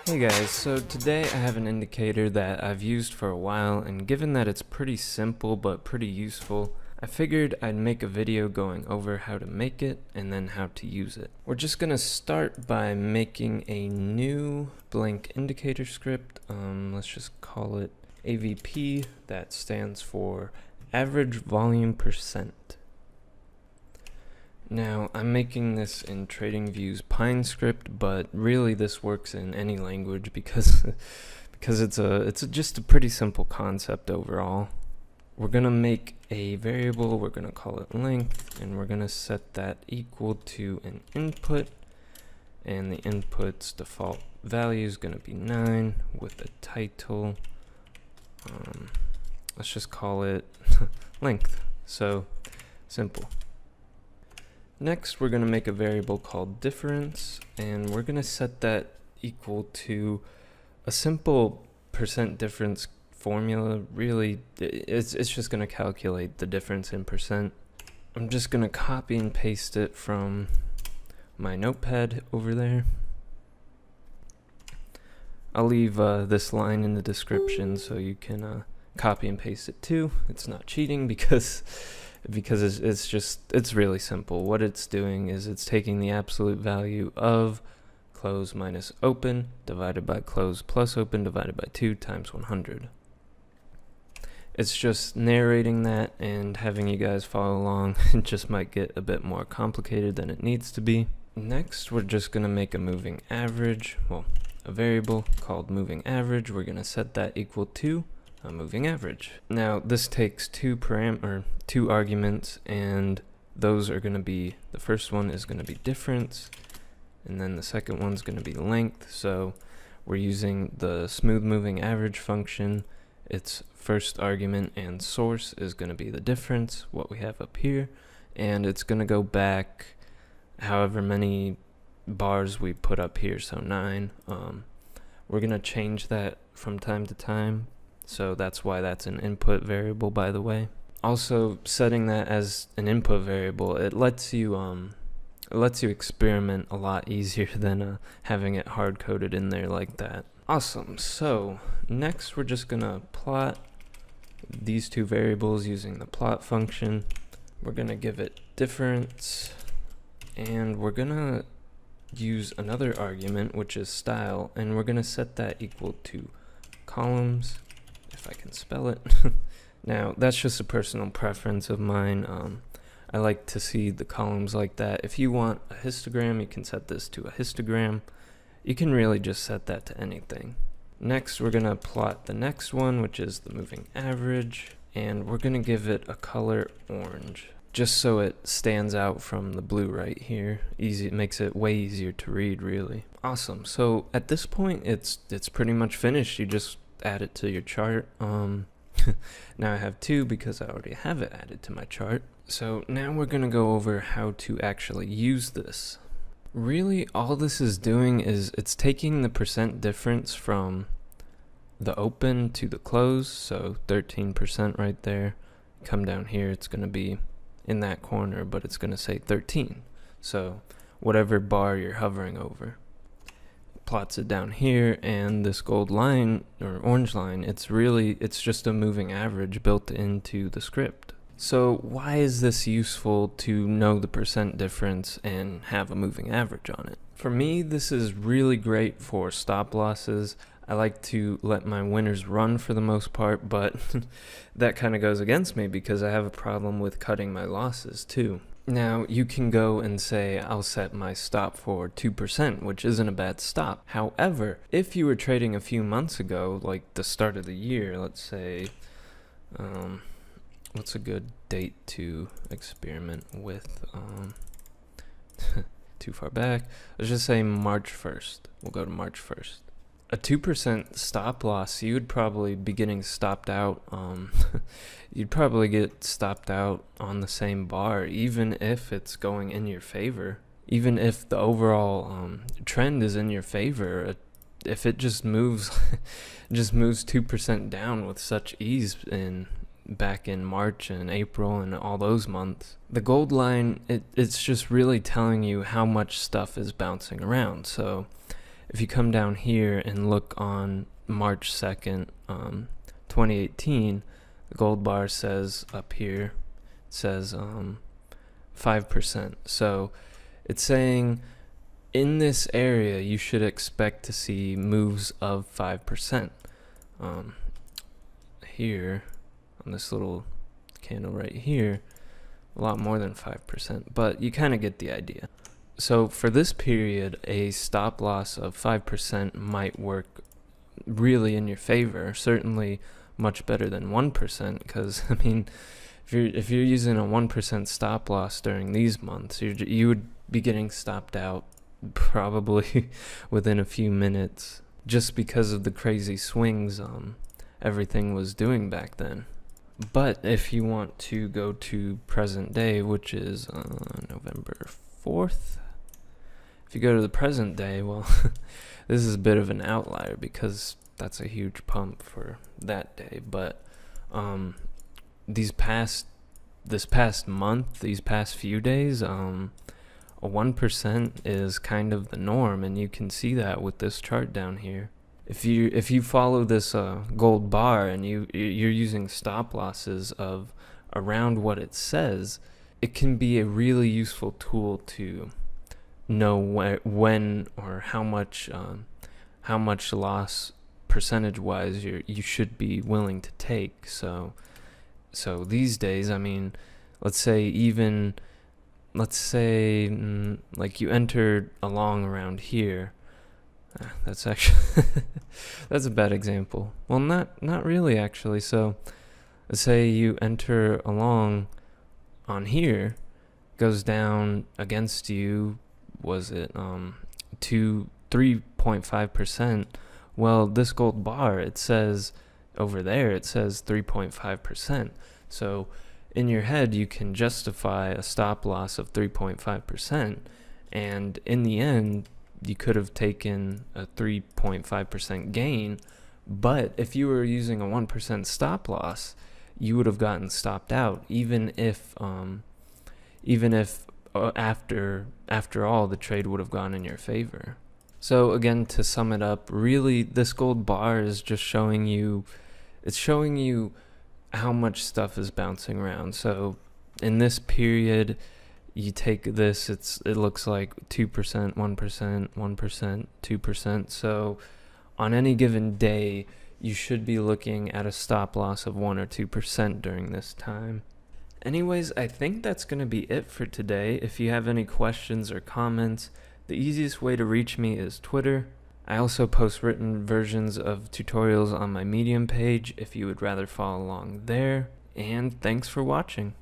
Hey guys, so today I have an indicator that I've used for a while, and given that it's pretty simple but pretty useful, I figured I'd make a video going over how to make it and then how to use it. We're just gonna start by making a new blank indicator script. Let's just call it AVP. That stands for average volume percent. Now, I'm making this in Tradingview's Pine script, but really this works in any language because it's just a pretty simple concept overall. We're going to make a variable, we're going to call it length, and we're going to set that equal to an input, and the input's default value is going to be 9 with a title. Let's just call it length. So, simple. Next, we're going to make a variable called difference, and we're going to set that equal to a simple percent difference formula. Really, it's just going to calculate the difference in percent. I'm just going to copy and paste it from my notepad over there. I'll leave this line in the description so you can copy and paste it too. It's not cheating because it's really simple. What it's doing is it's taking the absolute value of close minus open divided by close plus open divided by 2 times 100. It's just narrating that and having you guys follow along. It just might get a bit more complicated than it needs to be. Next, we're just going to make a moving average, a variable called moving average. We're going to set that equal to a moving average. Now this takes two arguments, and those are going to be, the first one is going to be difference, and then the second one's going to be length. So we're using the smooth moving average function. Its first argument and source is going to be the difference, what we have up here, and it's going to go back however many bars we put up here, so 9. We're going to change that from time to time, so that's why that's an input variable, by the way. Also, setting that as an input variable, it lets you experiment a lot easier than having it hard-coded in there like that. Awesome. So next we're just gonna plot these two variables using the plot function. We're gonna give it difference, and we're gonna use another argument, which is style, and we're gonna set that equal to columns, if I can spell it. Now, that's just a personal preference of mine. I like to see the columns like that. If you want a histogram, you can set this to a histogram. You can really just set that to anything. Next, we're going to plot the next one, which is the moving average, and we're going to give it a color orange, just so it stands out from the blue right here. It makes it way easier to read, really. Awesome. So at this point, it's pretty much finished. You just add it to your chart. Now I have 2 because I already have it added to my chart. So now we're going to go over how to actually use this. Really, all this is doing is it's taking the percent difference from the open to the close, so 13% right there. Come down here, it's going to be in that corner, but it's going to say 13. So whatever bar you're hovering over. Plots it down here, and this gold line or orange line, it's just a moving average built into the script. So why is this useful to know the percent difference and have a moving average on it? For me, this is really great for stop losses. I like to let my winners run for the most part, but that kind of goes against me because I have a problem with cutting my losses too. Now, you can go and say, I'll set my stop for 2%, which isn't a bad stop. However, if you were trading a few months ago, like the start of the year, let's say, what's a good date to experiment with? Too far back. Let's just say March 1st. We'll go to March 1st. A 2% stop loss, you would probably be getting stopped out. You'd probably get stopped out on the same bar, even if it's going in your favor. Even if the overall trend is in your favor, if it just moves, just moves 2% down with such ease back in March and April and all those months. The gold line, it's just really telling you how much stuff is bouncing around. So if you come down here and look on March 2nd, 2018, the gold bar says up here, it says 5%. So it's saying in this area you should expect to see moves of 5%. Here on this little candle right here, a lot more than 5%, but you kind of get the idea. So for this period, a stop loss of 5% might work really in your favor, certainly much better than 1%, because I mean, if you're using a 1% stop loss during these months, you would be getting stopped out probably within a few minutes, just because of the crazy swings everything was doing back then. But if you want to go to present day, which is November 4th, if you go to the present day, well, this is a bit of an outlier because that's a huge pump for that day. But this past month, these past few days, a 1% is kind of the norm, and you can see that with this chart down here. If you follow this gold bar and you're using stop losses of around what it says, it can be a really useful tool to know when or how much loss percentage-wise you should be willing to take. So these days, I mean, let's say like you entered along around here. That's actually that's a bad example. Well, not really actually. So let's say you enter along on here, goes down against you, was it 3.5%? Well, this gold bar, it says over there, it says 3.5%. So in your head, you can justify a stop loss of 3.5%, and in the end, you could have taken a 3.5% gain. But if you were using a 1% stop loss, you would have gotten stopped out, even if after all the trade would have gone in your favor. So again, to sum it up, really this gold bar is just showing you how much stuff is bouncing around. So in this period, you take this, it looks like 2%, 1%, 1%, 2%. So on any given day, you should be looking at a stop loss of 1 or 2% during this time. Anyways, I think that's going to be it for today. If you have any questions or comments, the easiest way to reach me is Twitter. I also post written versions of tutorials on my Medium page if you would rather follow along there. And thanks for watching.